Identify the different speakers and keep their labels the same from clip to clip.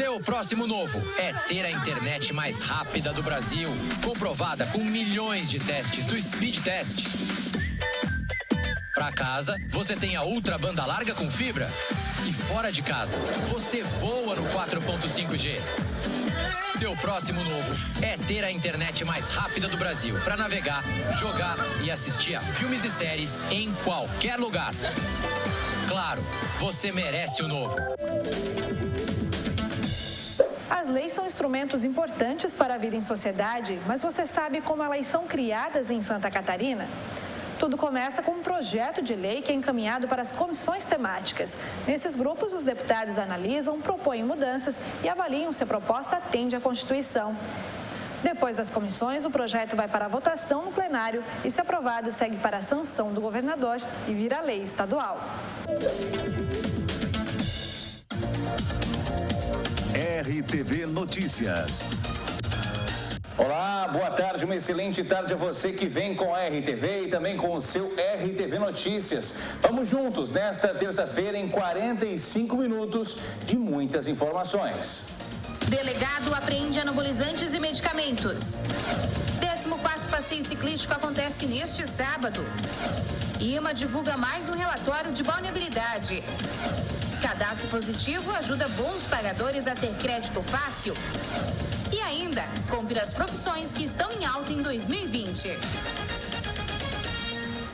Speaker 1: Seu próximo novo é ter a internet mais rápida do Brasil, comprovada com milhões de testes do Speed Test. Para casa, você tem a ultra banda larga com fibra. E fora de casa, você voa no 4.5G. Seu próximo novo é ter a internet mais rápida do Brasil para navegar, jogar e assistir a filmes e séries em qualquer lugar. Claro, você merece o novo.
Speaker 2: As leis são instrumentos importantes para a vida em sociedade, mas você sabe como elas são criadas em Santa Catarina? Tudo começa com um projeto de lei que é encaminhado para as comissões temáticas. Nesses grupos, os deputados analisam, propõem mudanças e avaliam se a proposta atende à Constituição. Depois das comissões, o projeto vai para a votação no plenário e, se aprovado, segue para a sanção do governador e vira lei estadual.
Speaker 3: RTV Notícias.
Speaker 4: Olá, boa tarde, uma excelente tarde a você que vem com a RTV e também com o seu RTV Notícias. Vamos juntos nesta terça-feira em 45 minutos de muitas informações.
Speaker 5: Delegado apreende anabolizantes e medicamentos. 14º passeio ciclístico acontece neste sábado. IMA divulga mais um relatório de vulnerabilidade. Cadastro positivo ajuda bons pagadores a ter crédito fácil. E ainda, confira as profissões que estão em alta em 2020.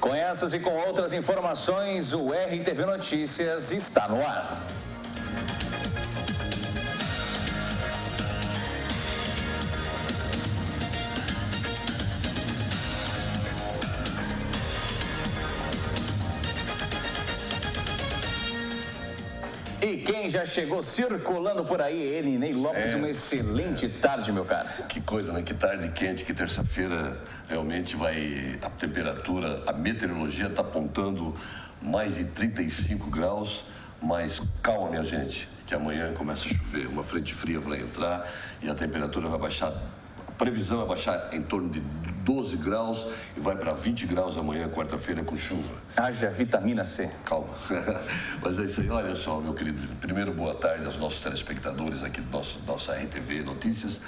Speaker 4: Com essas e com outras informações, o RTV Notícias está no ar. E quem já chegou circulando por aí, ele, Ney Lopes, uma excelente tarde, meu cara.
Speaker 6: Que coisa, né? Que tarde quente, que terça-feira realmente vai... A temperatura, a meteorologia está apontando mais de 35 graus, mas calma, minha gente, que amanhã começa a chover. Uma frente fria vai entrar e a temperatura vai baixar. A previsão é baixar em torno de 12 graus e vai para 20 graus amanhã, quarta-feira, com chuva.
Speaker 4: Haja vitamina C.
Speaker 6: Calma. Mas é isso aí. Olha só, meu querido. Primeiro, boa tarde aos nossos telespectadores aqui do nossa RTV Notícias.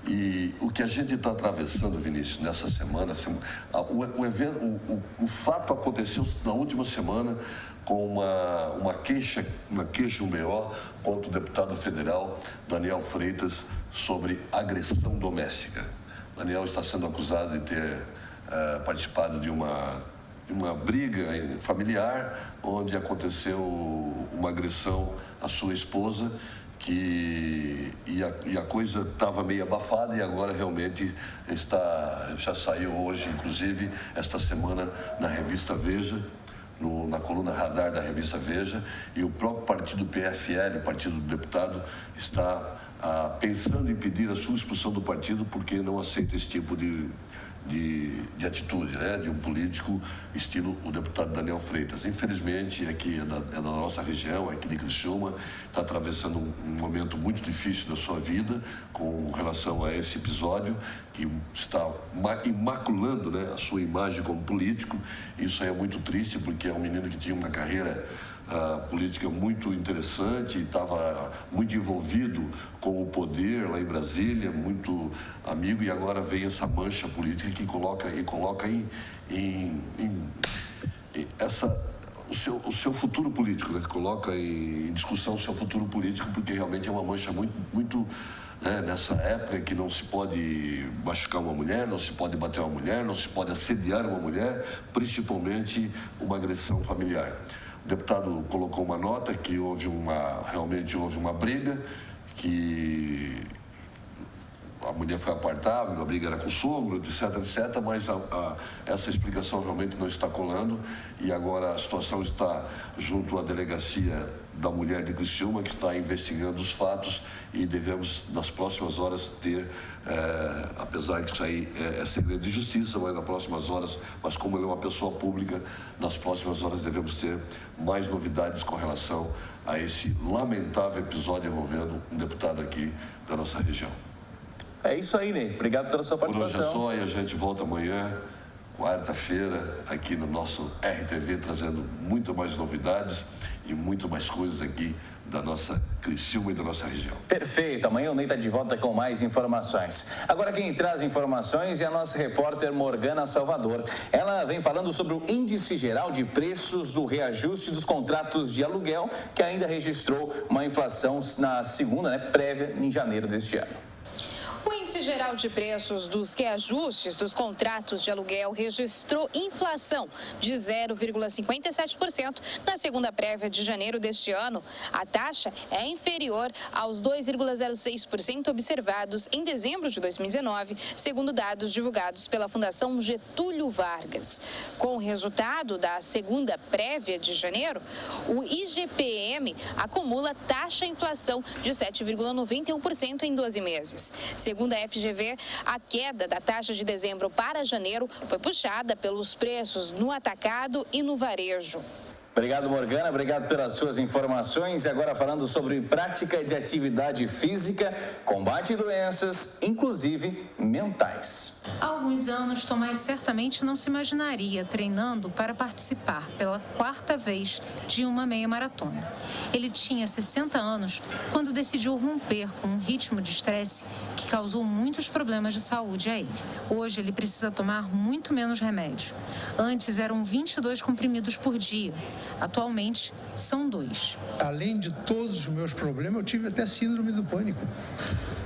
Speaker 6: E o que a gente está atravessando, Vinícius, nessa semana, o fato aconteceu na última semana com uma queixa, um BO contra o deputado federal Daniel Freitas sobre agressão doméstica. Daniel está sendo acusado de ter participado de uma briga familiar onde aconteceu uma agressão à sua esposa e a coisa estava meio abafada e agora realmente já saiu hoje, inclusive, esta semana na revista Veja, na coluna Radar da revista Veja, e o próprio partido PFL, partido do deputado, está pensando em pedir a sua expulsão do partido porque não aceita esse tipo de atitude, né, de um político estilo o deputado Daniel Freitas. Infelizmente, aqui é da nossa região, aqui de Criciúma, está atravessando um momento muito difícil da sua vida com relação a esse episódio que está imaculando, né, a sua imagem como político. Isso aí é muito triste porque é um menino que tinha uma carreira política muito interessante, estava muito envolvido com o poder lá em Brasília, muito amigo, e agora vem essa mancha política que coloca o seu futuro político, né? Coloca em discussão o seu futuro político, porque realmente é uma mancha muito nessa época que não se pode machucar uma mulher, não se pode bater uma mulher, não se pode assediar uma mulher, principalmente uma agressão familiar. O deputado colocou uma nota que realmente houve uma briga, que a mulher foi apartada, a briga era com o sogro, etc, mas essa explicação realmente não está colando e agora a situação está junto à delegacia da mulher de Criciúma, que está investigando os fatos e devemos, nas próximas horas, ter, apesar que isso aí é segredo de justiça, mas nas próximas horas, mas como ele é uma pessoa pública, nas próximas horas devemos ter mais novidades com relação a esse lamentável episódio envolvendo um deputado aqui da nossa região.
Speaker 4: É isso aí, Ney. Obrigado pela sua participação.
Speaker 6: Por hoje é só e a gente volta amanhã, quarta-feira, aqui no nosso RTV, trazendo muito mais novidades e muito mais coisas aqui da nossa Criciúma e da nossa região.
Speaker 4: Perfeito, amanhã o Ney está de volta com mais informações. Agora quem traz informações é a nossa repórter Morgana Salvador. Ela vem falando sobre o índice geral de preços do reajuste dos contratos de aluguel, que ainda registrou uma inflação na segunda, prévia, em janeiro deste ano.
Speaker 5: O índice geral de preços dos reajustes dos contratos de aluguel registrou inflação de 0,57% na segunda prévia de janeiro deste ano. A taxa é inferior aos 2,06% observados em dezembro de 2019, segundo dados divulgados pela Fundação Getúlio Vargas. Com o resultado da segunda prévia de janeiro, o IGPM acumula taxa inflação de 7,91% em 12 meses. Segundo a FGV, a queda da taxa de dezembro para janeiro foi puxada pelos preços no atacado e no varejo.
Speaker 4: Obrigado, Morgana. Obrigado pelas suas informações. E agora falando sobre prática de atividade física, combate doenças, inclusive mentais.
Speaker 7: Há alguns anos, Tomás certamente não se imaginaria treinando para participar pela quarta vez de uma meia maratona. Ele tinha 60 anos quando decidiu romper com um ritmo de estresse que causou muitos problemas de saúde a ele. Hoje, ele precisa tomar muito menos remédio. Antes, eram 22 comprimidos por dia. Atualmente, são 2.
Speaker 8: Além de todos os meus problemas, eu tive até síndrome do pânico,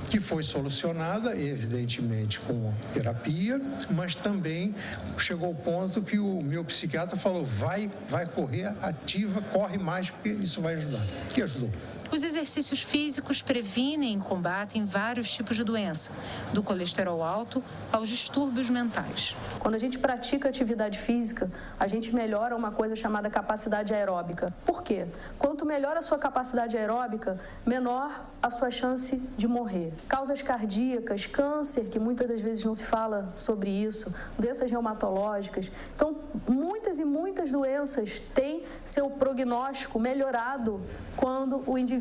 Speaker 8: que foi solucionada, evidentemente, com terapia, mas também chegou ao ponto que o meu psiquiatra falou, vai correr, ativa, corre mais, porque isso vai ajudar. Que ajudou.
Speaker 7: Os exercícios físicos previnem e combatem vários tipos de doença, do colesterol alto aos distúrbios mentais.
Speaker 9: Quando a gente pratica atividade física, a gente melhora uma coisa chamada capacidade aeróbica. Por quê? Quanto melhor a sua capacidade aeróbica, menor a sua chance de morrer. Causas cardíacas, câncer, que muitas das vezes não se fala sobre isso, doenças reumatológicas. Então, muitas e muitas doenças têm seu prognóstico melhorado quando o indivíduo,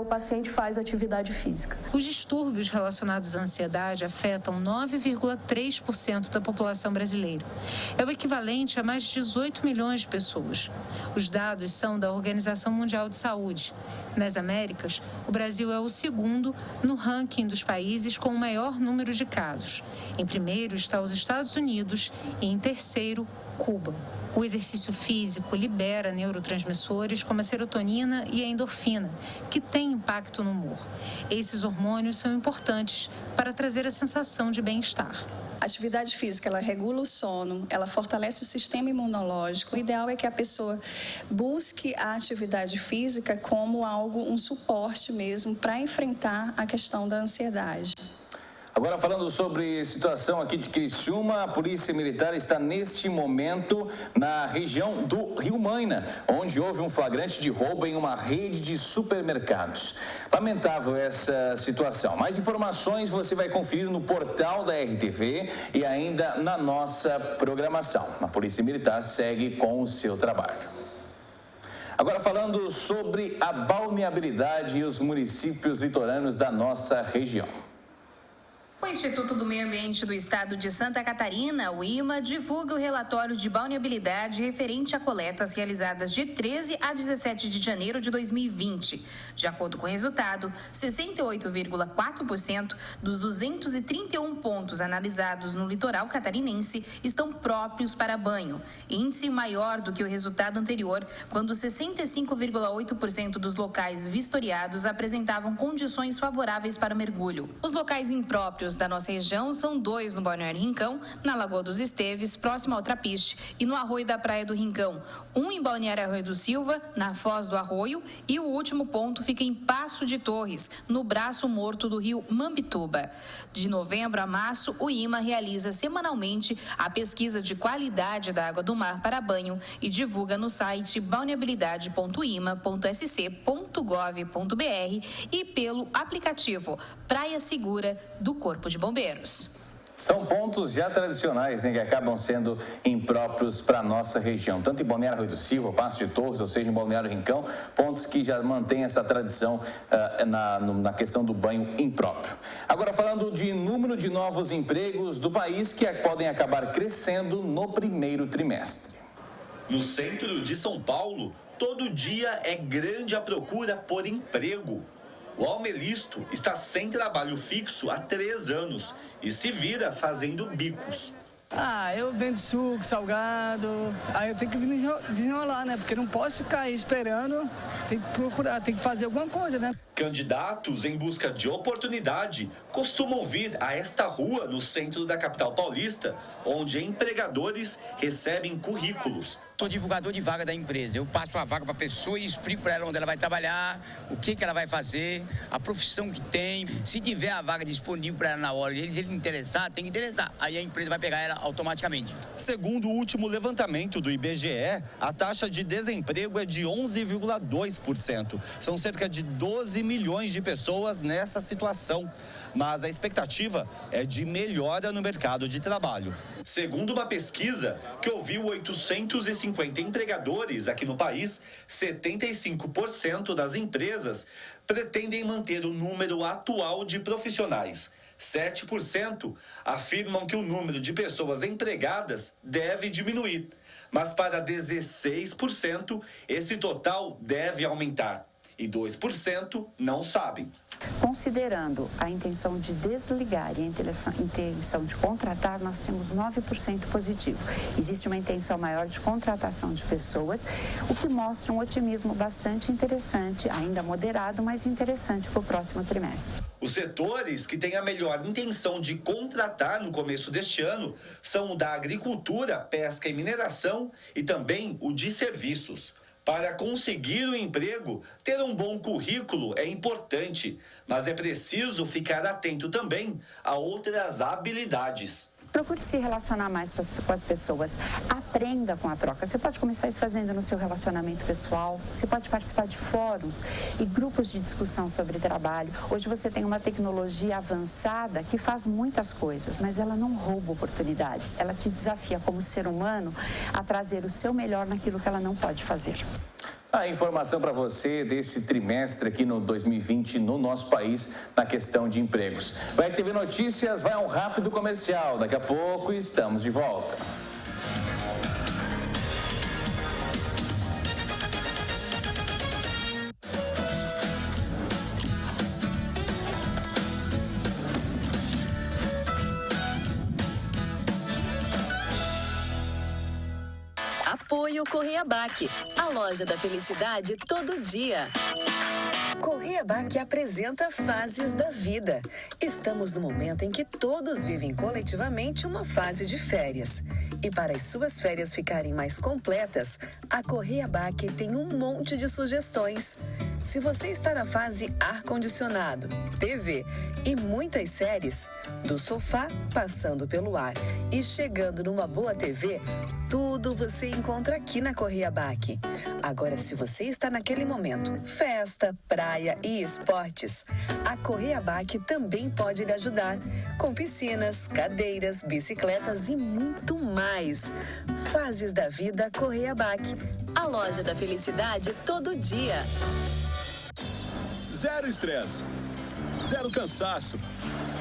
Speaker 9: o paciente faz atividade física.
Speaker 7: Os distúrbios relacionados à ansiedade afetam 9,3% da população brasileira. É o equivalente a mais de 18 milhões de pessoas. Os dados são da Organização Mundial de Saúde. Nas Américas, o Brasil é o segundo no ranking dos países com o maior número de casos. Em primeiro está os Estados Unidos e em terceiro, Cuba. O exercício físico libera neurotransmissores como a serotonina e a endorfina, que têm impacto no humor. Esses hormônios são importantes para trazer a sensação de bem-estar.
Speaker 10: A atividade física, ela regula o sono, ela fortalece o sistema imunológico. O ideal é que a pessoa busque a atividade física como um suporte mesmo para enfrentar a questão da ansiedade.
Speaker 4: Agora falando sobre situação aqui de Criciúma, a Polícia Militar está neste momento na região do Rio Maina, onde houve um flagrante de roubo em uma rede de supermercados. Lamentável essa situação. Mais informações você vai conferir no portal da RTV e ainda na nossa programação. A Polícia Militar segue com o seu trabalho. Agora falando sobre a balneabilidade e os municípios litorâneos da nossa região.
Speaker 5: O Instituto do Meio Ambiente do Estado de Santa Catarina, o IMA, divulga o relatório de balneabilidade referente a coletas realizadas de 13 a 17 de janeiro de 2020. De acordo com o resultado, 68,4% dos 231 pontos analisados no litoral catarinense estão próprios para banho, índice maior do que o resultado anterior, quando 65,8% dos locais vistoriados apresentavam condições favoráveis para o mergulho. Os locais impróprios da nossa região são 2 no Balneário Rincão, na Lagoa dos Esteves, próximo ao Trapiche, e no Arroio da Praia do Rincão. 1 em Balneário Arroio do Silva, na Foz do Arroio, e o último ponto fica em Passo de Torres, no braço morto do rio Mambituba. De novembro a março, o IMA realiza semanalmente a pesquisa de qualidade da água do mar para banho e divulga no site balneabilidade.ima.sc.gov.br e pelo aplicativo Praia Segura do Corpo de Bombeiros.
Speaker 4: São pontos já tradicionais, que acabam sendo impróprios para a nossa região, tanto em Balneário Arroio do Silva, Passo de Torres, ou seja, em Balneário Rincão, pontos que já mantêm essa tradição na questão do banho impróprio. Agora, falando de número de novos empregos do país que podem acabar crescendo no primeiro trimestre.
Speaker 11: No centro de São Paulo, todo dia é grande a procura por emprego. O Almelisto está sem trabalho fixo há 3 anos e se vira fazendo bicos.
Speaker 12: Eu vendo suco, salgado, aí eu tenho que desenrolar, né? Porque não posso ficar aí esperando, tem que procurar, tem que fazer alguma coisa, né?
Speaker 11: Candidatos em busca de oportunidade costumam vir a esta rua no centro da capital paulista, onde empregadores recebem currículos.
Speaker 13: Sou divulgador de vaga da empresa. Eu passo a vaga para a pessoa e explico para ela onde ela vai trabalhar, o que ela vai fazer, a profissão que tem. Se tiver a vaga disponível para ela na hora, se ele interessar, tem que interessar. Aí a empresa vai pegar ela automaticamente.
Speaker 14: Segundo o último levantamento do IBGE, a taxa de desemprego é de 11,2%. São cerca de 12 milhões de pessoas nessa situação. Mas a expectativa é de melhora no mercado de trabalho.
Speaker 11: Segundo uma pesquisa que ouviu 850 empregadores aqui no país, 75% das empresas pretendem manter o número atual de profissionais. 7% afirmam que o número de pessoas empregadas deve diminuir, mas para 16% esse total deve aumentar e 2% não sabem.
Speaker 15: Considerando a intenção de desligar e a intenção de contratar, nós temos 9% positivo. Existe uma intenção maior de contratação de pessoas, o que mostra um otimismo bastante interessante, ainda moderado, mas interessante para o próximo trimestre.
Speaker 11: Os setores que têm a melhor intenção de contratar no começo deste ano são o da agricultura, pesca e mineração e também o de serviços. Para conseguir o emprego, ter um bom currículo é importante, mas é preciso ficar atento também a outras habilidades.
Speaker 15: Procure se relacionar mais com as pessoas. Aprenda com a troca. Você pode começar isso fazendo no seu relacionamento pessoal. Você pode participar de fóruns e grupos de discussão sobre trabalho. Hoje você tem uma tecnologia avançada que faz muitas coisas, mas ela não rouba oportunidades. Ela te desafia como ser humano a trazer o seu melhor naquilo que ela não pode fazer.
Speaker 4: A informação para você desse trimestre aqui no 2020 no nosso país na questão de empregos. O RTV Notícias vai a um rápido comercial. Daqui a pouco estamos de volta.
Speaker 16: Apoio Correia Bac, a loja da felicidade todo dia. Correia Bac apresenta Fases da Vida. Estamos no momento em que todos vivem coletivamente uma fase de férias. E para as suas férias ficarem mais completas, a Correia Bac tem um monte de sugestões. Se você está na fase ar-condicionado, TV e muitas séries, do sofá passando pelo ar e chegando numa boa TV, tudo você encontra aqui na Correia Bac. Agora, se você está naquele momento, festa, praia e esportes, a Correia Bac também pode lhe ajudar, com piscinas, cadeiras, bicicletas e muito mais. Fases da Vida Correia Bac, a loja da felicidade todo dia.
Speaker 3: Zero estresse, zero cansaço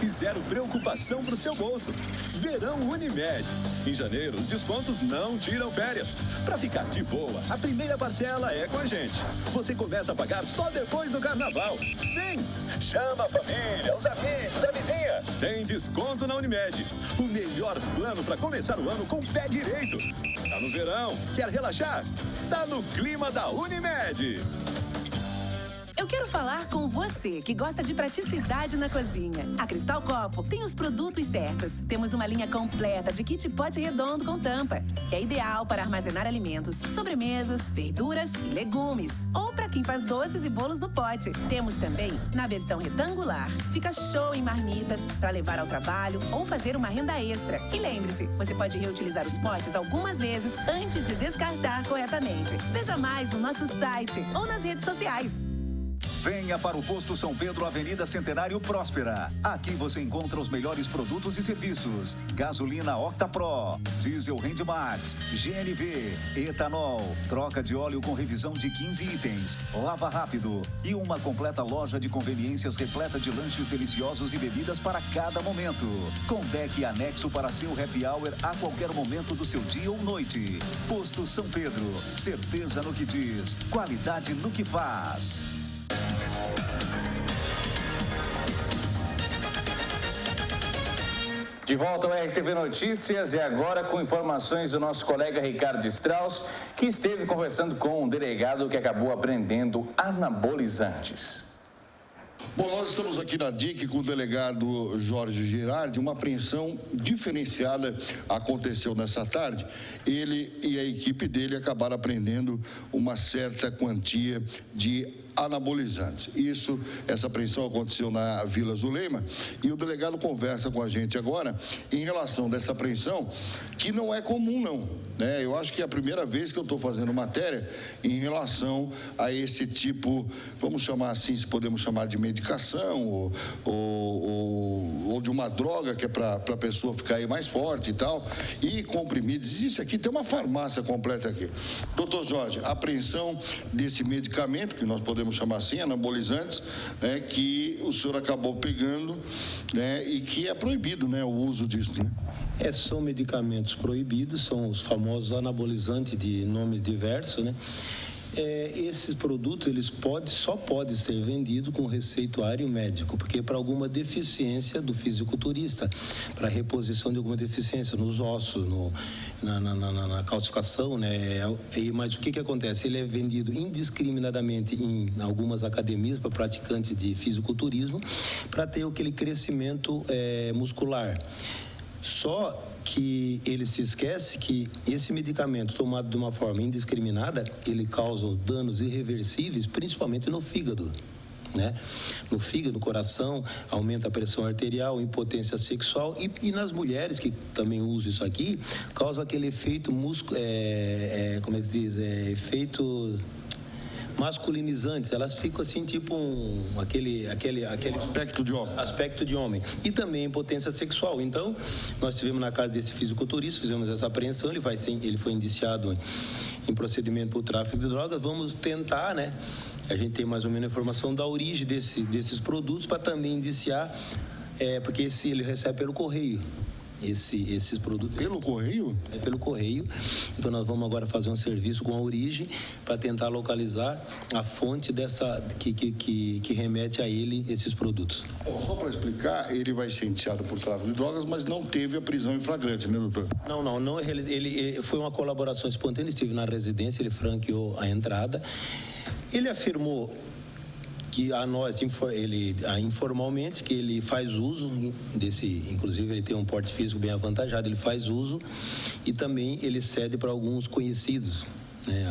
Speaker 3: e zero preocupação para o seu bolso. Verão Unimed. Em janeiro, os descontos não tiram férias. Para ficar de boa, a primeira parcela é com a gente. Você começa a pagar só depois do carnaval. Vem! Chama a família, os amigos, a vizinha. Tem desconto na Unimed. O melhor plano para começar o ano com o pé direito. Tá no verão, quer relaxar? Tá no clima da Unimed.
Speaker 17: Eu quero falar com você que gosta de praticidade na cozinha. A Cristal Copo tem os produtos certos. Temos uma linha completa de kit pote redondo com tampa, que é ideal para armazenar alimentos, sobremesas, verduras e legumes. Ou para quem faz doces e bolos no pote. Temos também na versão retangular. Fica show em marmitas para levar ao trabalho ou fazer uma renda extra. E lembre-se, você pode reutilizar os potes algumas vezes antes de descartar corretamente. Veja mais no nosso site ou nas redes sociais.
Speaker 18: Venha para o Posto São Pedro, Avenida Centenário Próspera. Aqui você encontra os melhores produtos e serviços. Gasolina Octapro, Diesel Rendmax, GNV, etanol, troca de óleo com revisão de 15 itens, lava rápido e uma completa loja de conveniências repleta de lanches deliciosos e bebidas para cada momento. Com deck anexo para seu happy hour a qualquer momento do seu dia ou noite. Posto São Pedro, certeza no que diz, qualidade no que faz.
Speaker 4: De volta ao RTV Notícias e agora com informações do nosso colega Ricardo Strauss, que esteve conversando com um delegado que acabou apreendendo anabolizantes.
Speaker 19: Bom, nós estamos aqui na DIC com o delegado Jorge Girardi. Uma apreensão diferenciada aconteceu nessa tarde. Ele e a equipe dele acabaram apreendendo uma certa quantia de anabolizantes. Essa apreensão aconteceu na Vila Zulema e o delegado conversa com a gente agora em relação dessa apreensão, que não é comum não, né? Eu acho que é a primeira vez que eu estou fazendo matéria em relação a esse tipo, vamos chamar assim, se podemos chamar de medicação ou de uma droga que é para a pessoa ficar aí mais forte e tal, e comprimidos. Isso aqui tem uma farmácia completa aqui. Doutor Jorge, a apreensão desse medicamento, que nós podemos chamar assim, anabolizantes, né, que o senhor acabou pegando, né, e que é proibido, né, o uso disso, né?
Speaker 20: São medicamentos proibidos, são os famosos anabolizantes de nomes diversos, né? Esses produtos só podem ser vendidos com receituário médico, porque para alguma deficiência do fisiculturista, para reposição de alguma deficiência nos ossos, na calcificação, né? Mas o que acontece? Ele é vendido indiscriminadamente em algumas academias para praticantes de fisiculturismo, para ter aquele crescimento muscular. Só que ele se esquece que esse medicamento tomado de uma forma indiscriminada, ele causa danos irreversíveis, principalmente no fígado, né? No fígado, no coração, aumenta a pressão arterial, impotência sexual e nas mulheres que também usam isso aqui, causa aquele efeito como é que diz? Efeito masculinizantes, elas ficam assim, tipo aquele
Speaker 19: aspecto de homem.
Speaker 20: Aspecto de homem. E também impotência sexual. Então, nós tivemos na casa desse fisiculturista, fizemos essa apreensão, ele foi indiciado em procedimento por tráfico de drogas. Vamos tentar, né? A gente tem mais ou menos a informação da origem desses produtos para também indiciar, porque ele recebe pelo correio. Esses produtos.
Speaker 19: Pelo correio?
Speaker 20: É pelo correio. Então nós vamos agora fazer um serviço com a origem para tentar localizar a fonte que remete a ele esses produtos.
Speaker 19: Bom, só para explicar, ele vai ser indiciado por tráfico de drogas, mas não teve a prisão em flagrante, né, doutor?
Speaker 20: Não. Ele foi uma colaboração espontânea, esteve na residência, ele franqueou a entrada. Ele afirmou que a nós, informalmente, que ele faz uso desse, inclusive ele tem um porte físico bem avantajado, ele faz uso e também ele cede para alguns conhecidos, né,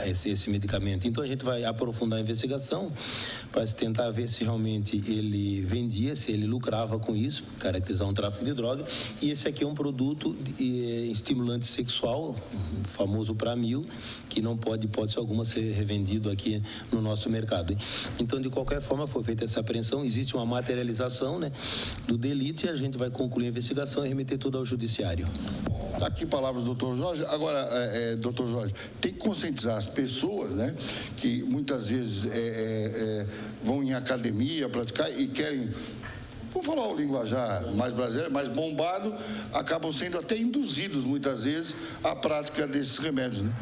Speaker 20: esse medicamento. Então a gente vai aprofundar a investigação para tentar ver se realmente ele vendia, se ele lucrava com isso, caracterizar um tráfico de droga. E esse aqui é um produto estimulante sexual, famoso Pramil, que não pode, hipótese alguma, ser revendido aqui no nosso mercado. Então, de qualquer forma, foi feita essa apreensão, existe uma materialização, né, do delito e a gente vai concluir a investigação e remeter tudo ao judiciário.
Speaker 19: Tá aqui palavras do doutor Jorge. Agora, doutor Jorge, tem que conscientizar as pessoas, né, que muitas vezes vão em academia praticar e querem, vou falar o linguajar mais brasileiro, mais bombado, acabam sendo até induzidos muitas vezes à prática desses remédios, né?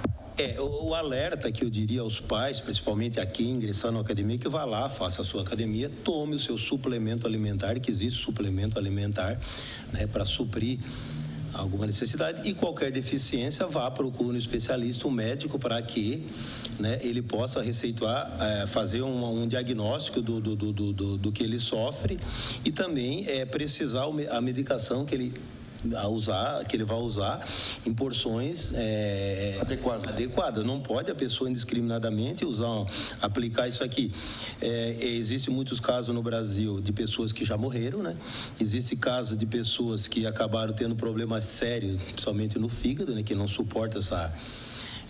Speaker 20: O alerta que eu diria aos pais, principalmente a quem ingressar na academia, que vá lá, faça a sua academia, tome o seu suplemento alimentar, que existe suplemento alimentar, né, para suprir alguma necessidade, e qualquer deficiência, vá procurar um especialista, um médico, para que, né, ele possa receituar, fazer um diagnóstico do que ele sofre e também precisar a medicação que ele vai usar em porções adequadas. Não pode a pessoa indiscriminadamente aplicar isso aqui. Existem muitos casos no Brasil de pessoas que já morreram, né? Existe caso de pessoas que acabaram tendo problemas sérios, principalmente no fígado, né? Que não suporta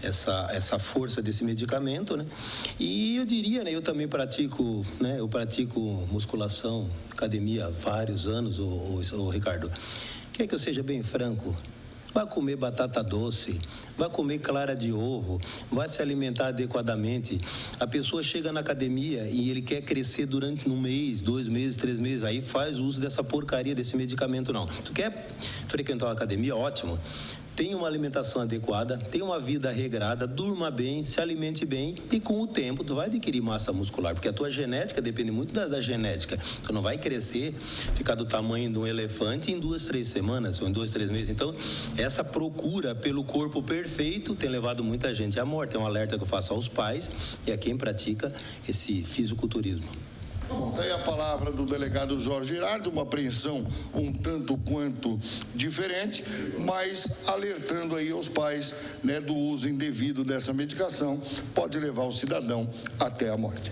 Speaker 20: essa força desse medicamento, né? E eu diria, né, eu também pratico, né, eu pratico musculação, academia há vários anos, ô Ricardo. Quer que eu seja bem franco? Vai comer batata doce, vai comer clara de ovo, vai se alimentar adequadamente. A pessoa chega na academia e ele quer crescer durante 1 mês, 2 meses, 3 meses, aí faz uso dessa porcaria desse medicamento não. Tu quer frequentar uma academia? Ótimo. Tenha uma alimentação adequada, tenha uma vida regrada, durma bem, se alimente bem e com o tempo tu vai adquirir massa muscular, porque a tua genética depende muito da genética. Tu não vai crescer, ficar do tamanho de um elefante em 2, 3 semanas ou em 2, 3 meses. Então, essa procura pelo corpo perfeito tem levado muita gente à morte. É um alerta que eu faço aos pais e a quem pratica esse fisiculturismo.
Speaker 19: Bom, daí a palavra do delegado Jorge Girardi, uma apreensão um tanto quanto diferente, mas alertando aí aos pais, né, do uso indevido dessa medicação, pode levar o cidadão até a morte.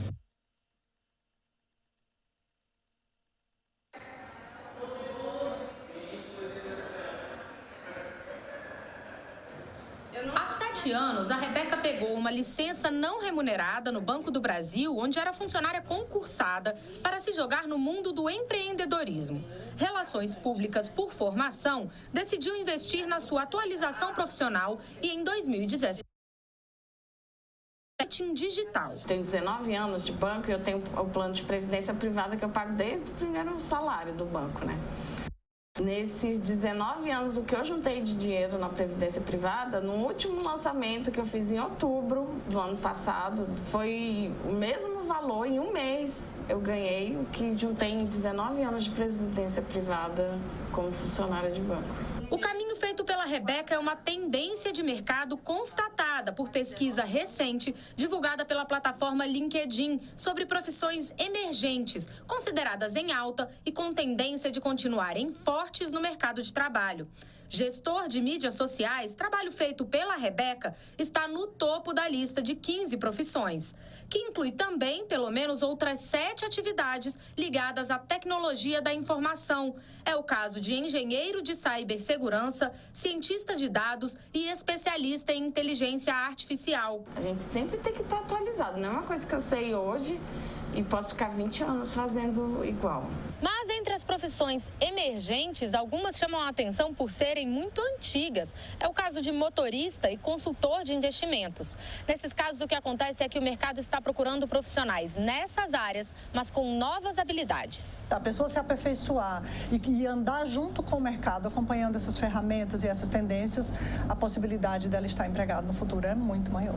Speaker 5: Há 7 anos, a Rebeca pegou uma licença não remunerada no Banco do Brasil, onde era funcionária concursada, para se jogar no mundo do empreendedorismo. Relações Públicas por formação, decidiu investir na sua atualização profissional e, em 2017, em digital.
Speaker 21: Tenho 19 anos de banco e eu tenho o plano de previdência privada que eu pago desde o primeiro salário do banco, né? Nesses 19 anos, o que eu juntei de dinheiro na Previdência Privada, no último lançamento que eu fiz em outubro do ano passado, foi o mesmo valor, em 1 mês eu ganhei o que juntei em 19 anos de Previdência Privada como funcionária de banco.
Speaker 5: O caminho feito pela Rebeca é uma tendência de mercado constatada por pesquisa recente divulgada pela plataforma LinkedIn sobre profissões emergentes, consideradas em alta e com tendência de continuarem fortes no mercado de trabalho. Gestor de mídias sociais, trabalho feito pela Rebeca, está no topo da lista de 15 profissões, que inclui também pelo menos outras 7 atividades ligadas à tecnologia da informação. É o caso de engenheiro de cibersegurança, cientista de dados e especialista em inteligência artificial.
Speaker 21: A gente sempre tem que estar atualizado, não é uma coisa que eu sei hoje e posso ficar 20 anos fazendo igual.
Speaker 5: Mas entre as profissões emergentes, algumas chamam a atenção por serem muito antigas. É o caso de motorista e consultor de investimentos. Nesses casos, o que acontece é que o mercado está procurando profissionais nessas áreas, mas com novas habilidades.
Speaker 22: A pessoa se aperfeiçoar e andar junto com o mercado, acompanhando essas ferramentas e essas tendências, a possibilidade dela estar empregada no futuro é muito maior.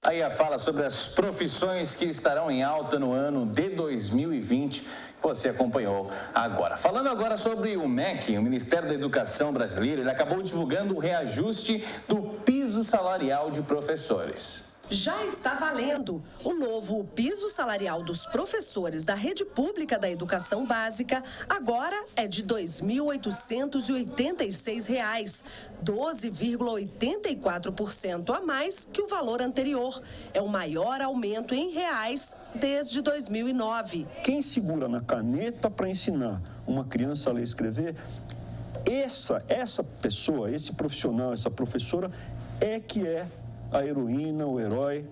Speaker 4: Aí a fala sobre as profissões que estarão em alta no ano de 2020, que você acompanhou agora. Falando agora sobre o MEC, o Ministério da Educação Brasileiro, ele acabou divulgando o reajuste do piso salarial de professores.
Speaker 23: Já está valendo. O novo piso salarial dos professores da rede pública da educação básica agora é de R$ 2.886, 12,84% a mais que o valor anterior. É o maior aumento em reais desde 2009.
Speaker 24: Quem segura na caneta para ensinar uma criança a ler e escrever, essa pessoa, esse profissional, essa professora é que é a heroína, o herói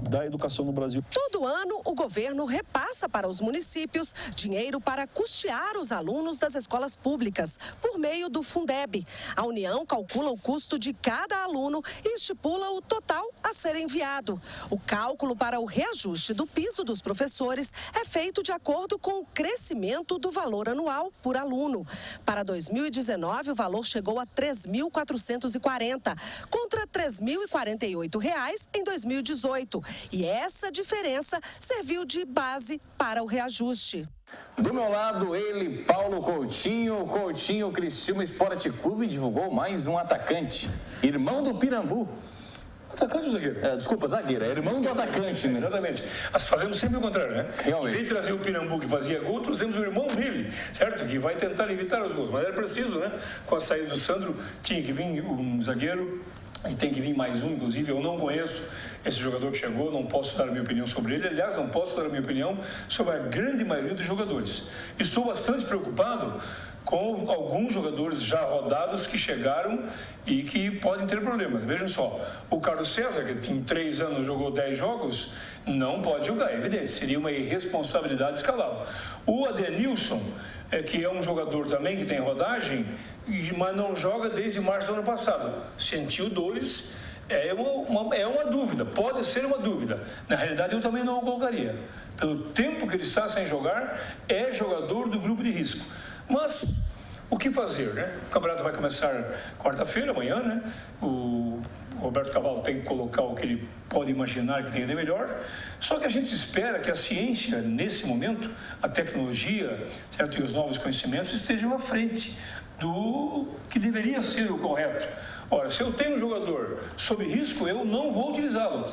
Speaker 24: da educação no Brasil.
Speaker 23: Todo ano, o governo repassa para os municípios dinheiro para custear os alunos das escolas públicas, por meio do Fundeb. A União calcula o custo de cada aluno e estipula o total a ser enviado. O cálculo para o reajuste do piso dos professores é feito de acordo com o crescimento do valor anual por aluno. Para 2019, o valor chegou a R$ 3.440, contra R$ 3.048 em 2018. E essa diferença serviu de base para o reajuste.
Speaker 4: Do meu lado, ele, Paulo Coutinho. Coutinho, o Criciúma Esporte Clube divulgou mais um atacante, irmão do Pirambu.
Speaker 25: Atacante ou zagueiro?
Speaker 4: Desculpa, zagueiro. É irmão do atacante, né?
Speaker 25: Exatamente. Nós fazemos sempre o contrário, né?
Speaker 4: Realmente.
Speaker 25: Em vez de trazer o Pirambu que fazia gol, trouxemos o irmão dele, certo? Que vai tentar evitar os gols. Mas era preciso, né? Com a saída do Sandro, tinha que vir um zagueiro E tem que vir mais um, inclusive, eu não conheço esse jogador que chegou, não posso dar a minha opinião sobre ele. Aliás, não posso dar a minha opinião sobre a grande maioria dos jogadores. Estou bastante preocupado com alguns jogadores já rodados que chegaram e que podem ter problemas. Vejam só, o Carlos César, que tem 3 anos, jogou 10 jogos, não pode jogar, é evidente, seria uma irresponsabilidade escalá-lo. O Adenilson, que é um jogador também que tem rodagem, mas não joga desde março do ano passado. Sentiu dores, é uma dúvida, pode ser uma dúvida. Na realidade, eu também não o colocaria. Pelo tempo que ele está sem jogar, é jogador do grupo de risco. Mas o que fazer, né? O campeonato vai começar quarta-feira, amanhã, né? O Roberto Cavalo tem que colocar o que ele pode imaginar que tenha de melhor. Só que a gente espera que a ciência, nesse momento, a tecnologia, certo? E os novos conhecimentos estejam à frente do que deveria ser o correto. Ora, se eu tenho um jogador sob risco, eu não vou utilizá-lo.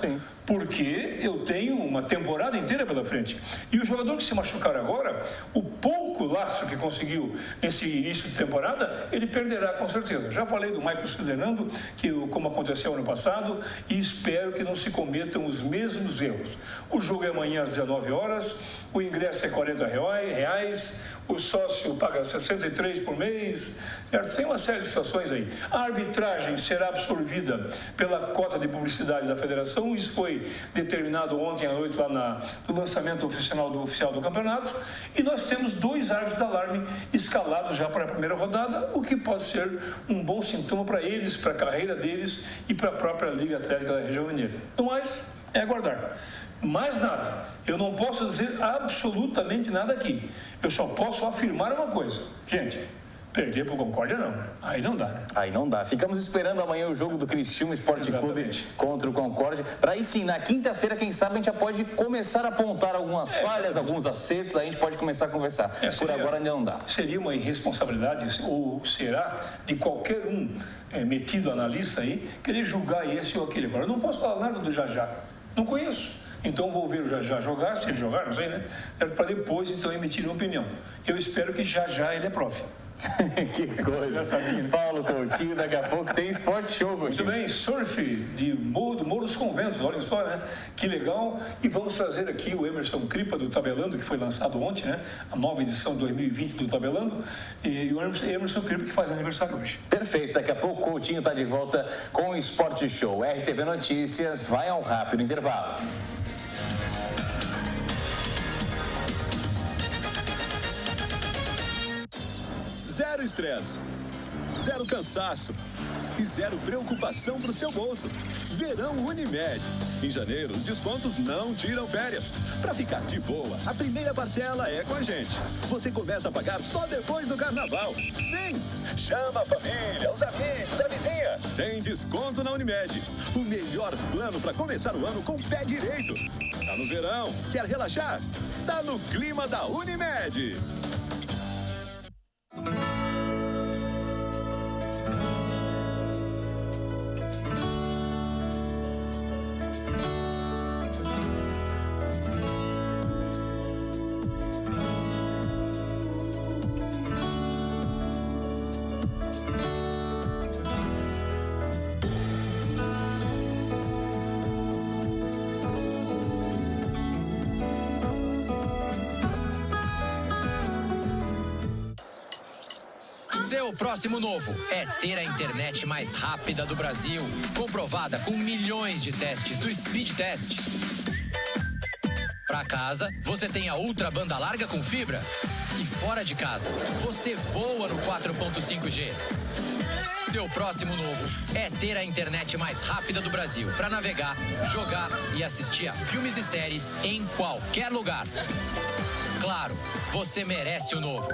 Speaker 25: Porque eu tenho uma temporada inteira pela frente. E o jogador que se machucar agora, o pouco lastro que conseguiu nesse início de temporada, ele perderá com certeza. Já falei do Michael Cizernando, como aconteceu ano passado, e espero que não se cometam os mesmos erros. O jogo é amanhã às 19 horas, o ingresso é R$40, o sócio paga 63 por mês, certo? Tem uma série de situações aí. A arbitragem será absorvida pela cota de publicidade da federação, isso foi determinado ontem à noite lá no lançamento oficial do campeonato, e nós temos 2 árbitros da alarme escalados já para a primeira rodada, o que pode ser um bom sintoma para eles, para a carreira deles e para a própria Liga Atlética da região mineira. Então, mais é aguardar. Mais nada. Eu não posso dizer absolutamente nada aqui. Eu só posso afirmar uma coisa. Gente, perder para o Concórdia não. Aí não dá, né?
Speaker 4: Aí não dá. Ficamos esperando amanhã o jogo do Criciúma Esporte Clube contra o Concórdia. Para aí sim, na quinta-feira, quem sabe a gente já pode começar a apontar algumas falhas, alguns acertos, aí a gente pode começar a conversar. Por agora ainda não dá.
Speaker 25: Seria uma irresponsabilidade, ou será, de qualquer um metido analista aí, querer julgar esse ou aquele. Agora, eu não posso falar nada do Jajá. Não conheço. Então vou ver o Jajá jogar, se ele jogar, não sei, né? Para depois, então, emitir uma opinião. Eu espero que já ele é prof.
Speaker 4: Que coisa. Paulo Coutinho, daqui a pouco tem Esporte Show, Coutinho.
Speaker 25: Muito bem, surf do Morro dos Conventos, olha só, né? Que legal. E vamos trazer aqui o Emerson Cripa do Tabelando, que foi lançado ontem, né? A nova edição 2020 do Tabelando. E o Emerson Cripa que faz aniversário hoje.
Speaker 4: Perfeito, daqui a pouco o Coutinho está de volta com o Esporte Show. RTV Notícias vai ao rápido intervalo.
Speaker 3: Zero estresse, zero cansaço e zero preocupação para o seu bolso. Verão Unimed. Em janeiro, os descontos não tiram férias. Para ficar de boa, a primeira parcela é com a gente. Você começa a pagar só depois do carnaval. Vem! Chama a família, os amigos, a vizinha. Tem desconto na Unimed. O melhor plano para começar o ano com o pé direito. Tá no verão, quer relaxar? Tá no clima da Unimed.
Speaker 1: Seu próximo novo é ter a internet mais rápida do Brasil, comprovada com milhões de testes do Speed Test. Para casa, você tem a ultra banda larga com fibra. E fora de casa, você voa no 4.5G. Seu próximo novo é ter a internet mais rápida do Brasil para navegar, jogar e assistir a filmes e séries em qualquer lugar. Claro, você merece o novo.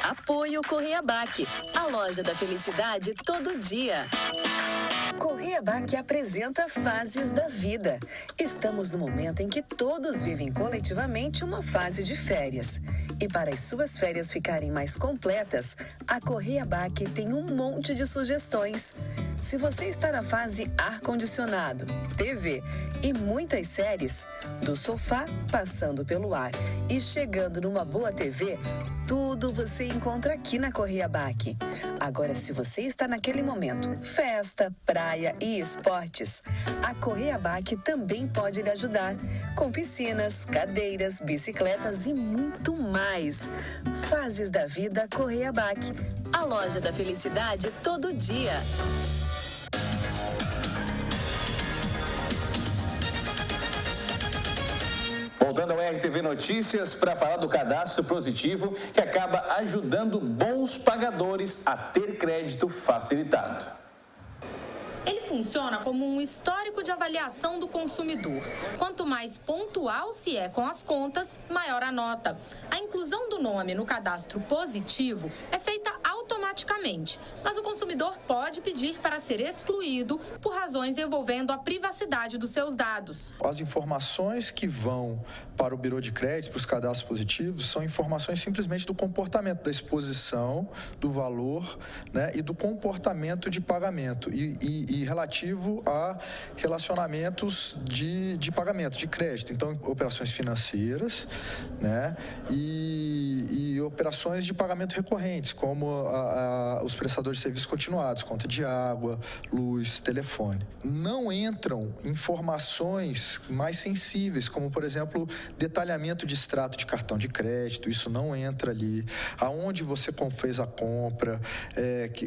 Speaker 16: Apoio Correia Bac, a loja da felicidade todo dia. Correia Bac apresenta Fases da Vida. Estamos no momento em que todos vivem coletivamente uma fase de férias. E para as suas férias ficarem mais completas, a Correia Bac tem um monte de sugestões. Se você está na fase ar-condicionado, TV e muitas séries, do sofá passando pelo ar e chegando numa boa TV, tudo você encontra aqui na Correia BAC. Agora, se você está naquele momento, festa, praia e esportes, a Correia BAC também pode lhe ajudar, com piscinas, cadeiras, bicicletas e muito mais. Fases da vida Correia BAC, a loja da felicidade todo dia.
Speaker 4: Voltando ao RTV Notícias para falar do cadastro positivo que acaba ajudando bons pagadores a ter crédito facilitado.
Speaker 2: Ele funciona como um histórico de avaliação do consumidor. Quanto mais pontual se é com as contas, maior a nota. A inclusão do nome no cadastro positivo é feita automaticamente, mas o consumidor pode pedir para ser excluído por razões envolvendo a privacidade dos seus dados.
Speaker 6: As informações que vão para o Bureau de Crédito, para os cadastros positivos, são informações simplesmente do comportamento, da exposição, do valor, né, e do comportamento de pagamento e relativo a relacionamentos de pagamento, de crédito. Então, operações financeiras, né, e operações de pagamento recorrentes, como os prestadores de serviços continuados, conta de água, luz, telefone. Não entram informações mais sensíveis, como, por exemplo, detalhamento de extrato de cartão de crédito, isso não entra ali. Aonde você fez a compra,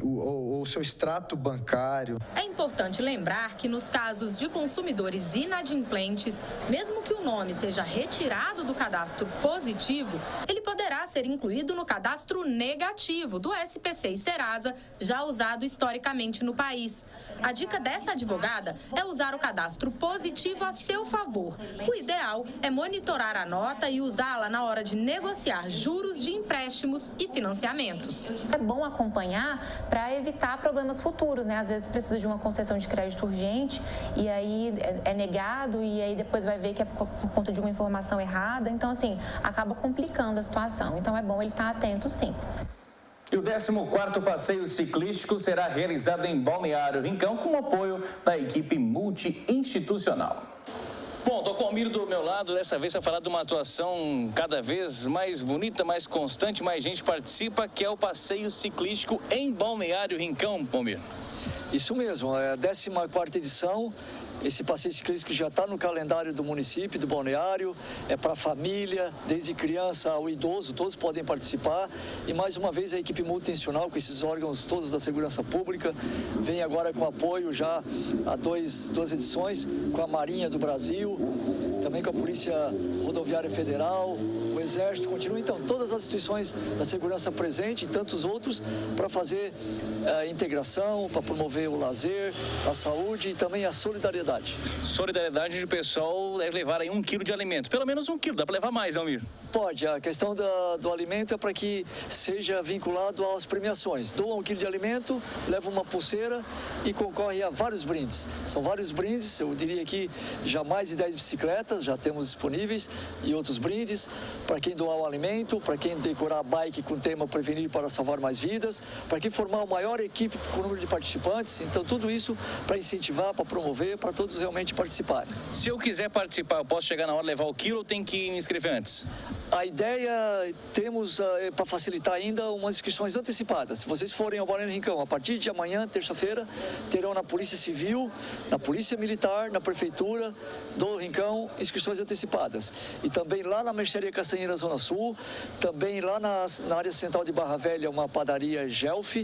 Speaker 6: o seu extrato bancário.
Speaker 2: É importante lembrar que nos casos de consumidores inadimplentes, mesmo que o nome seja retirado do cadastro positivo, ele poderá ser incluído no cadastro negativo do SPC e Serasa, já usado historicamente no país. A dica dessa advogada é usar o cadastro positivo a seu favor. O ideal é monitorar a nota e usá-la na hora de negociar juros de empréstimos e financiamentos.
Speaker 7: É bom acompanhar para evitar problemas futuros, né? Às vezes precisa de uma concessão de crédito urgente e aí é negado e aí depois vai ver que é por conta de uma informação errada. Então, assim, acaba complicando a situação. Então, é bom ele estar atento, sim.
Speaker 4: E o 14º passeio ciclístico será realizado em Balneário Rincão com o apoio da equipe multi-institucional. Bom, tô com o Almir do meu lado, dessa vez vai falar de uma atuação cada vez mais bonita, mais constante, mais gente participa, que é o passeio ciclístico em Balneário Rincão, Almir.
Speaker 8: Isso mesmo, é a 14ª edição. Esse passeio ciclístico já está no calendário do município, do balneário, é para a família, desde criança ao idoso, todos podem participar. E mais uma vez a equipe multinacional, com esses órgãos todos da segurança pública, vem agora com apoio já a duas edições, com a Marinha do Brasil, também com a Polícia Rodoviária Federal, o Exército, continua então todas as instituições da segurança presente e tantos outros para fazer a integração, para promover o lazer, a saúde e também a solidariedade.
Speaker 4: Solidariedade onde o pessoal deve levar aí 1 quilo de alimento. Pelo menos 1 quilo, dá para levar mais, Almir?
Speaker 8: Pode, a questão do alimento é para que seja vinculado às premiações. Doa 1 quilo de alimento, leva uma pulseira e concorre a vários brindes. São vários brindes, eu diria que já mais de 10 bicicletas já temos disponíveis e outros brindes para quem doar o alimento, para quem decorar a bike com o tema Prevenir para Salvar Mais Vidas, para quem formar uma maior equipe com o número de participantes. Então tudo isso para incentivar, para promover, para todos realmente participarem.
Speaker 4: Se eu quiser participar, eu posso chegar na hora de levar o quilo ou tem que me inscrever antes?
Speaker 8: A ideia, temos para facilitar ainda umas inscrições antecipadas. Se vocês forem ao Balneário Rincão, a partir de amanhã, terça-feira, terão na Polícia Civil, na Polícia Militar, na Prefeitura do Rincão, inscrições antecipadas. E também lá na Mercearia Castanheira Zona Sul, também lá na área central de Barra Velha, uma padaria Gelf,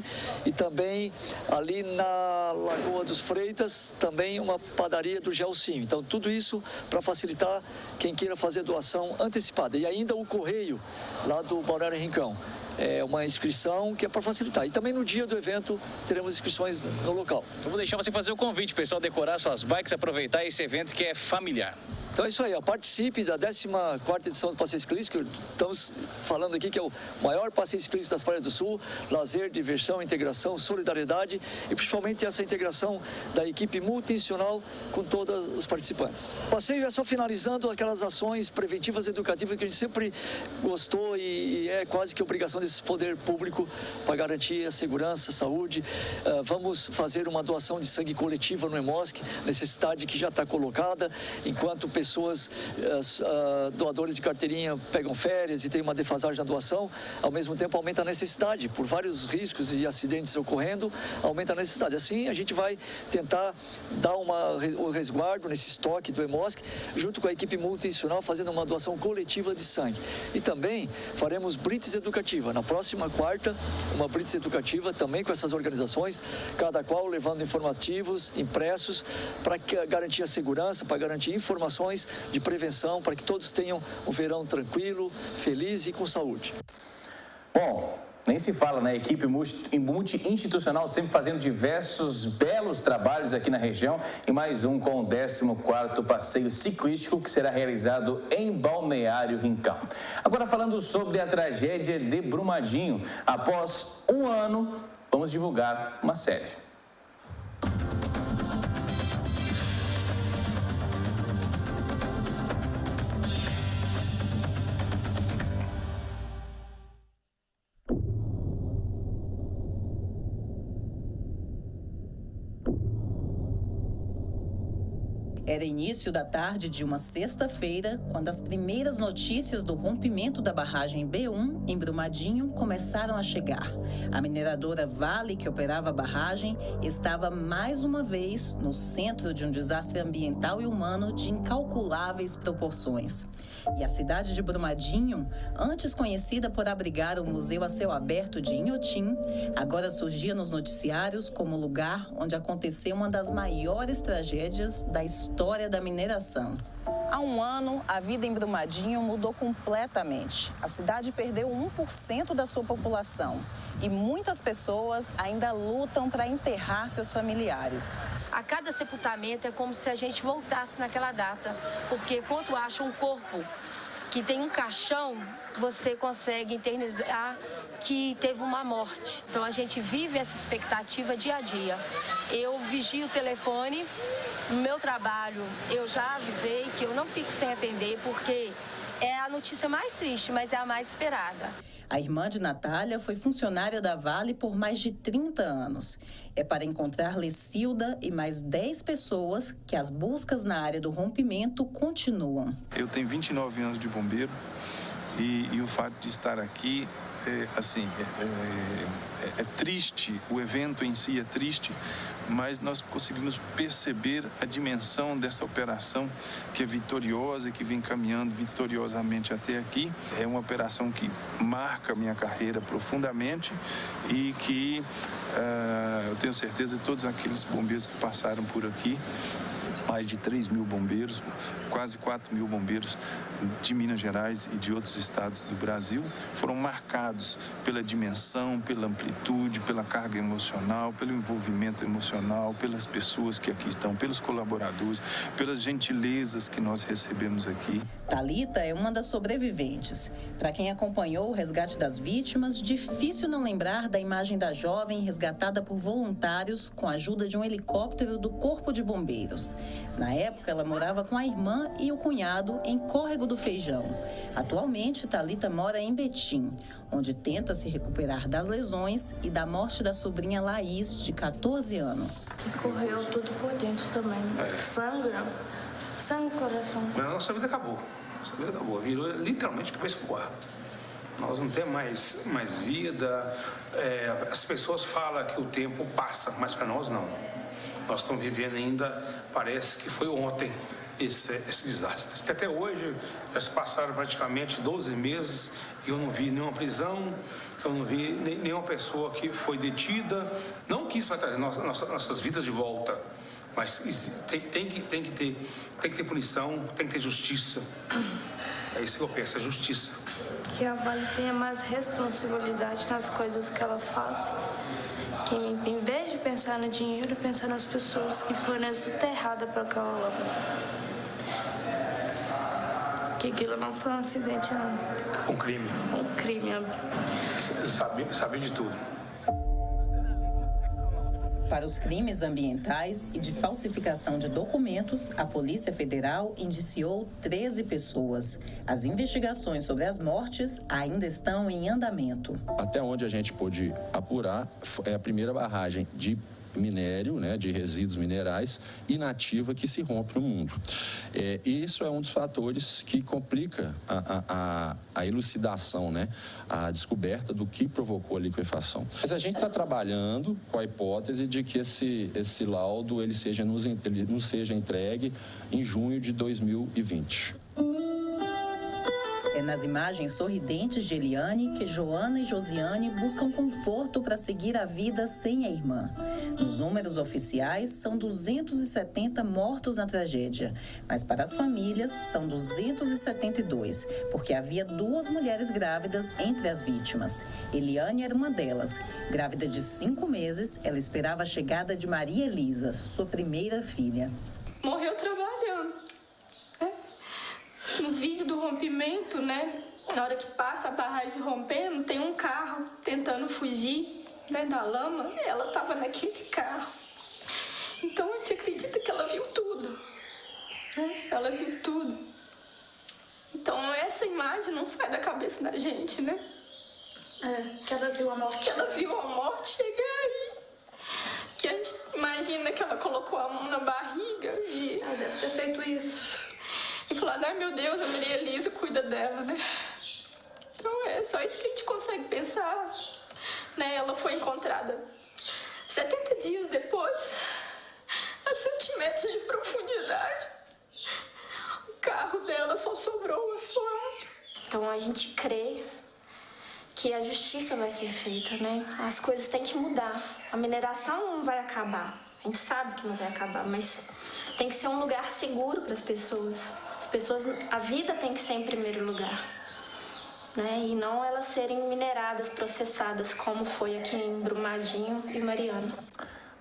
Speaker 8: e também ali na Lagoa dos Freitas, também uma padaria do Gelcinho. Então, tudo isso para facilitar quem queira fazer doação antecipada. E ainda o correio lá do Balneário Rincão. É uma inscrição que é para facilitar. E também no dia do evento teremos inscrições no local.
Speaker 4: Eu vou deixar você fazer o convite, pessoal, decorar suas bikes, aproveitar esse evento que é familiar.
Speaker 8: Então é isso aí, participe da 14ª edição do Passeio Ciclístico. Estamos falando aqui que é o maior passeio ciclístico das Praias do Sul. Lazer, diversão, integração, solidariedade e principalmente essa integração da equipe multinacional com todos os participantes. O passeio é só finalizando aquelas ações preventivas e educativas que a gente sempre gostou e é quase que obrigação desse poder público para garantir a segurança, a saúde. Vamos fazer uma doação de sangue coletiva no EMOSC, necessidade que já está colocada, enquanto pessoas, doadores de carteirinha pegam férias e tem uma defasagem na doação, ao mesmo tempo aumenta a necessidade, por vários riscos e acidentes ocorrendo, aumenta a necessidade. Assim, a gente vai tentar dar um resguardo nesse estoque do EMOSC, junto com a equipe multi-institucional, fazendo uma doação coletiva de sangue. E também faremos blitz educativa. Na próxima quarta, uma blitz educativa também com essas organizações, cada qual levando informativos impressos para garantir a segurança, para garantir informações de prevenção, para que todos tenham um verão tranquilo, feliz e com saúde.
Speaker 4: Bom, nem se fala, né? Equipe multi-institucional sempre fazendo diversos belos trabalhos aqui na região e mais um com o 14º passeio ciclístico que será realizado em Balneário Rincão. Agora falando sobre a tragédia de Brumadinho, após um ano, vamos divulgar uma série.
Speaker 9: Era início da tarde de uma sexta-feira, quando as primeiras notícias do rompimento da barragem B1 em Brumadinho começaram a chegar. A mineradora Vale, que operava a barragem, estava mais uma vez no centro de um desastre ambiental e humano de incalculáveis proporções. E a cidade de Brumadinho, antes conhecida por abrigar o Museu a Céu Aberto de Inhotim, agora surgia nos noticiários como lugar onde aconteceu uma das maiores tragédias da história da mineração. Há um ano, a vida em Brumadinho mudou completamente. A cidade perdeu 1% da sua população e muitas pessoas ainda lutam para enterrar seus familiares.
Speaker 10: A cada sepultamento é como se a gente voltasse naquela data, porque quando acha um corpo que tem um caixão, você consegue internizar que teve uma morte. Então a gente vive essa expectativa dia a dia. Eu vigio o telefone, no meu trabalho eu já avisei que eu não fico sem atender, porque é a notícia mais triste, mas é a mais esperada.
Speaker 9: A irmã de Natália foi funcionária da Vale por mais de 30 anos. É para encontrar Lecilda e mais 10 pessoas que as buscas na área do rompimento continuam.
Speaker 12: Eu tenho 29 anos de bombeiro e o fato de estar aqui é triste, o evento em si é triste, mas nós conseguimos perceber a dimensão dessa operação que é vitoriosa, que vem caminhando vitoriosamente até aqui. É uma operação que marca a minha carreira profundamente e que eu tenho certeza de todos aqueles bombeiros que passaram por aqui, mais de 3 mil bombeiros, quase 4 mil bombeiros de Minas Gerais e de outros estados do Brasil, foram marcados pela dimensão, pela amplitude, pela carga emocional, pelo envolvimento emocional, pelas pessoas que aqui estão, pelos colaboradores, pelas gentilezas que nós recebemos aqui.
Speaker 9: Thalita é uma das sobreviventes. Para quem acompanhou o resgate das vítimas, difícil não lembrar da imagem da jovem resgatada por voluntários com a ajuda de um helicóptero do Corpo de Bombeiros. Na época, ela morava com a irmã e o cunhado em Córrego do Feijão. Atualmente, Thalita mora em Betim, onde tenta se recuperar das lesões e da morte da sobrinha Laís, de 14 anos.
Speaker 10: E correu tudo por dentro também. Sangra no coração.
Speaker 25: Mas a nossa vida acabou. Nossa vida acabou. Virou literalmente cabeça pro ar. Nós não temos mais vida. As pessoas falam que o tempo passa, mas para nós não. Nós estamos vivendo ainda, parece que foi ontem, esse desastre. Até hoje, já se passaram praticamente 12 meses e eu não vi nenhuma prisão, eu não vi nenhuma pessoa que foi detida. Não que isso vai trazer nossas vidas de volta, mas tem que ter punição, tem que ter justiça. É isso que eu penso, é justiça.
Speaker 10: Que a Vale tenha mais responsabilidade nas coisas que ela faz. Que em vez de pensar no dinheiro, pensar nas pessoas que foram soterradas para aquela lâmpada. Que aquilo não foi um acidente, não.
Speaker 25: Um crime.
Speaker 10: Um crime.
Speaker 25: Ele sabia de tudo.
Speaker 9: Para os crimes ambientais e de falsificação de documentos, a Polícia Federal indiciou 13 pessoas. As investigações sobre as mortes ainda estão em andamento.
Speaker 11: Até onde a gente pôde apurar, é a primeira barragem de minério, né, de resíduos minerais inativa que se rompe no mundo. Isso é um dos fatores que complica a elucidação, né, a descoberta do que provocou a liquefação. Mas a gente está trabalhando com a hipótese de que esse laudo ele nos seja entregue em junho de 2020.
Speaker 9: É nas imagens sorridentes de Eliane que Joana e Josiane buscam conforto para seguir a vida sem a irmã. Nos números oficiais, são 270 mortos na tragédia, mas para as famílias são 272, porque havia 2 mulheres grávidas entre as vítimas. Eliane era uma delas. Grávida de 5 meses, ela esperava a chegada de Maria Elisa, sua primeira filha.
Speaker 13: Morreu trabalhando. No vídeo do rompimento, né, na hora que passa a barragem rompendo, tem um carro tentando fugir, né, da lama, e ela estava naquele carro. Então a gente acredita que ela viu tudo, né? Ela viu tudo. Então essa imagem não sai da cabeça da gente, né? Que ela viu a morte. Que ela viu a morte chegar aí. Que a gente imagina que ela colocou a mão na barriga e... Ela deve ter feito isso. E falar, ai meu Deus, a Maria Elisa cuida dela, né? Então é só isso que a gente consegue pensar, né? Ela foi encontrada 70 dias depois, a centímetros de profundidade. O carro dela só sobrou o assoalho. Então a gente crê que a justiça vai ser feita, né? As coisas têm que mudar. A mineração não vai acabar. A gente sabe que não vai acabar, mas tem que ser um lugar seguro para as pessoas. A vida tem que ser em primeiro lugar, né? E não elas serem mineradas, processadas, como foi aqui em Brumadinho e Mariana.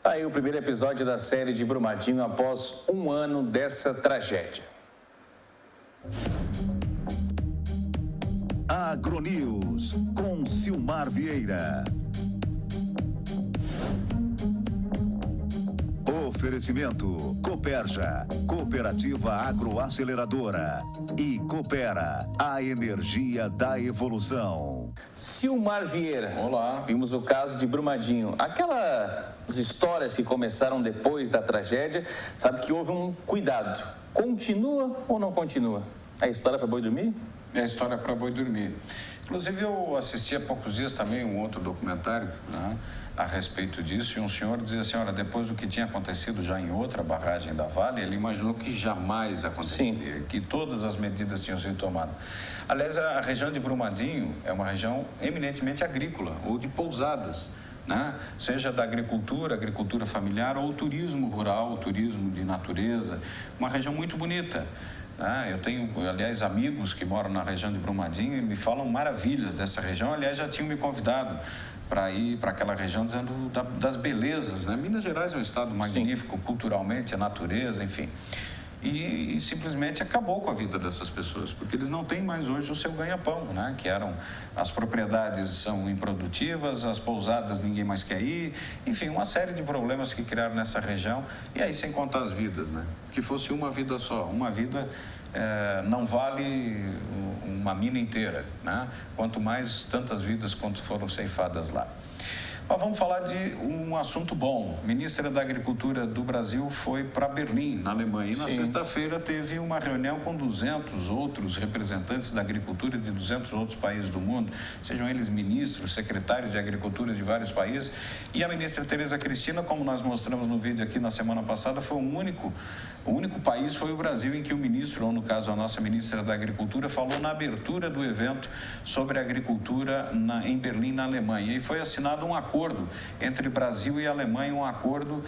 Speaker 4: Aí o primeiro episódio da série de Brumadinho após 1 ano dessa tragédia.
Speaker 18: AgroNews, com Silmar Vieira. Oferecimento Cooperja, Cooperativa Agroaceleradora e Coopera, a energia da evolução.
Speaker 4: Silmar Vieira. Olá. Vimos o caso de Brumadinho. Aquelas histórias que começaram depois da tragédia, sabe que houve um cuidado. Continua ou não continua? É história para boi dormir?
Speaker 14: É história para boi dormir. Inclusive, eu assisti há poucos dias também um outro documentário, né, a respeito disso, e um senhor dizia assim, olha, depois do que tinha acontecido já em outra barragem da Vale, ele imaginou que jamais aconteceria, Sim. que todas as medidas tinham sido tomadas. Aliás, a região de Brumadinho é uma região eminentemente agrícola, ou de pousadas, né? Seja da agricultura familiar, ou turismo rural, turismo de natureza, uma região muito bonita. Eu tenho, aliás, amigos que moram na região de Brumadinho e me falam maravilhas dessa região. Aliás, já tinham me convidado para ir para aquela região dizendo das belezas, né? Minas Gerais é um estado magnífico, Sim. culturalmente, a natureza, enfim. E simplesmente acabou com a vida dessas pessoas, porque eles não têm mais hoje o seu ganha-pão, né? Que eram, as propriedades são improdutivas, as pousadas ninguém mais quer ir, enfim, uma série de problemas que criaram nessa região, e aí sem contar as vidas, né? Que fosse uma vida só, uma vida não vale uma mina inteira, né? Quanto mais tantas vidas quanto foram ceifadas lá. Mas vamos falar de um assunto bom. A ministra da Agricultura do Brasil foi para Berlim, na Alemanha. E na sexta-feira teve uma reunião com 200 outros representantes da agricultura de 200 outros países do mundo, sejam eles ministros, secretários de agricultura de vários países. E a ministra Tereza Cristina, como nós mostramos no vídeo aqui na semana passada, foi o único país foi o Brasil em que o ministro, ou no caso a nossa ministra da Agricultura, falou na abertura do evento sobre a agricultura em Berlim, na Alemanha. E foi assinado um acordo entre Brasil e Alemanha, um acordo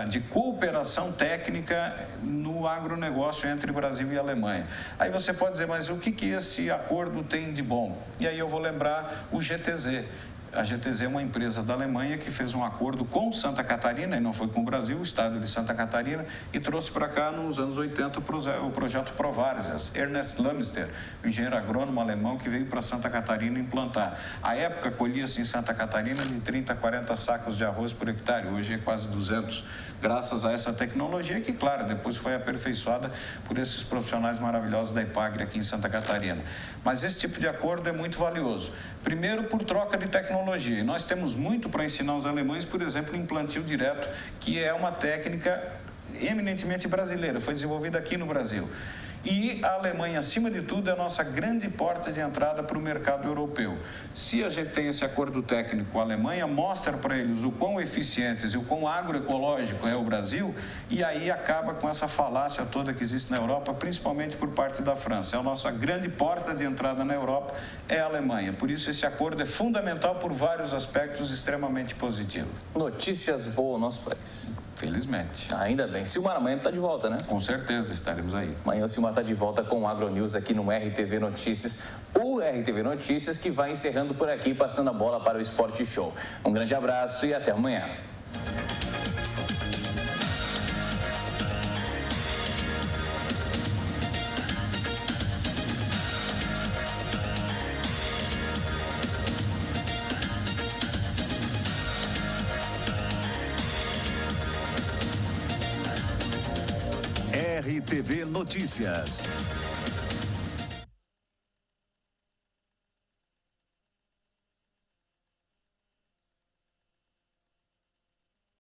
Speaker 14: de cooperação técnica no agronegócio entre Brasil e Alemanha. Aí você pode dizer, mas o que esse acordo tem de bom? E aí eu vou lembrar o GTZ. A GTZ é uma empresa da Alemanha que fez um acordo com Santa Catarina, e não foi com o Brasil, o estado de Santa Catarina, e trouxe para cá nos anos 80 o projeto Provarzias. Ernest Lamster, o engenheiro agrônomo alemão que veio para Santa Catarina implantar. À época, colhia-se em Santa Catarina de 30 a 40 sacos de arroz por hectare, hoje é quase 200, graças a essa tecnologia que, claro, depois foi aperfeiçoada por esses profissionais maravilhosos da Epagre aqui em Santa Catarina. Mas esse tipo de acordo é muito valioso. Primeiro, por troca de tecnologia. E nós temos muito para ensinar os alemães, por exemplo, em plantio direto, que é uma técnica eminentemente brasileira, foi desenvolvida aqui no Brasil. E a Alemanha, acima de tudo, é a nossa grande porta de entrada para o mercado europeu. Se a gente tem esse acordo técnico com a Alemanha, mostra para eles o quão eficientes e o quão agroecológico é o Brasil, e aí acaba com essa falácia toda que existe na Europa, principalmente por parte da França. É a nossa grande porta de entrada na Europa, é a Alemanha. Por isso, esse acordo é fundamental por vários aspectos extremamente positivos.
Speaker 4: Notícias boas no nosso país.
Speaker 14: Felizmente.
Speaker 4: Ainda bem. Silmar, amanhã está de volta, né?
Speaker 14: Com certeza, estaremos aí.
Speaker 4: Amanhã o Silmar está de volta com o AgroNews aqui no RTV Notícias. O RTV Notícias que vai encerrando por aqui, passando a bola para o Esporte Show. Um grande abraço e até amanhã.
Speaker 18: RTV Notícias.